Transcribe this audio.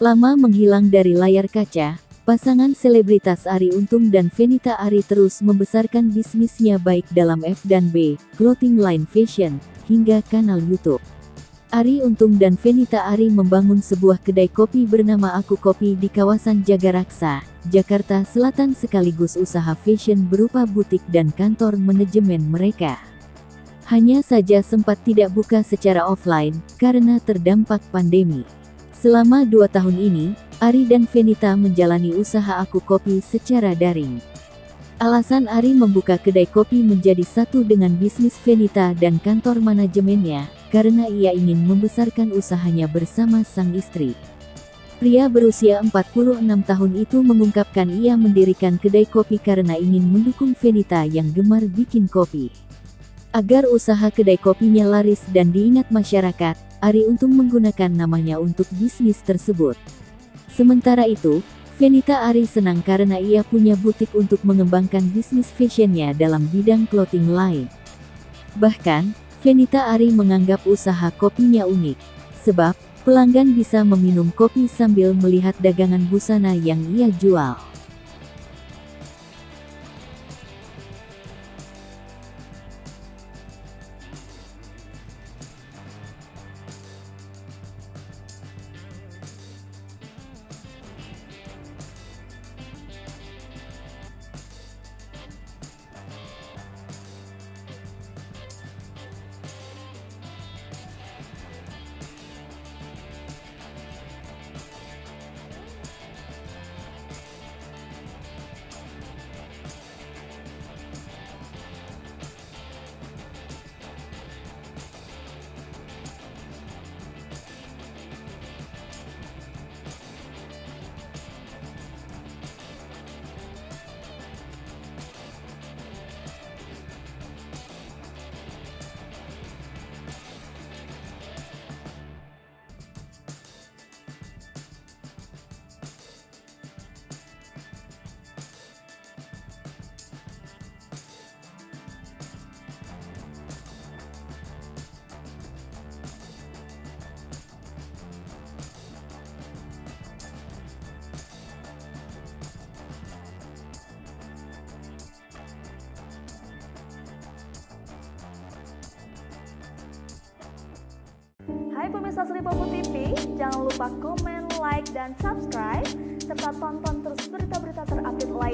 Lama menghilang dari layar kaca, pasangan selebritas Arie Untung dan Fenita Arie terus membesarkan bisnisnya baik dalam F&B, clothing line fashion, hingga kanal YouTube. Arie Untung dan Fenita Arie membangun sebuah kedai kopi bernama Aku Kopi di kawasan Jagaraksa, Jakarta Selatan sekaligus usaha fashion berupa butik dan kantor manajemen mereka. Hanya saja sempat tidak buka secara offline, karena terdampak pandemi. Selama 2 tahun ini, Arie dan Fenita menjalani usaha Aku Kopi secara daring. Alasan Arie membuka kedai kopi menjadi satu dengan bisnis Fenita dan kantor manajemennya, karena ia ingin membesarkan usahanya bersama sang istri. Pria berusia 46 tahun itu mengungkapkan ia mendirikan kedai kopi karena ingin mendukung Fenita yang gemar bikin kopi. Agar usaha kedai kopinya laris dan diingat masyarakat, Arie Untung menggunakan namanya untuk bisnis tersebut. Sementara itu, Fenita Arie senang karena ia punya butik untuk mengembangkan bisnis fashionnya dalam bidang clothing line. Bahkan, Fenita Arie menganggap usaha kopinya unik, sebab pelanggan bisa meminum kopi sambil melihat dagangan busana yang ia jual. Hai pemirsa Sri Popo TV, jangan lupa komen, like, dan subscribe, serta tonton terus berita-berita terupdate lainnya.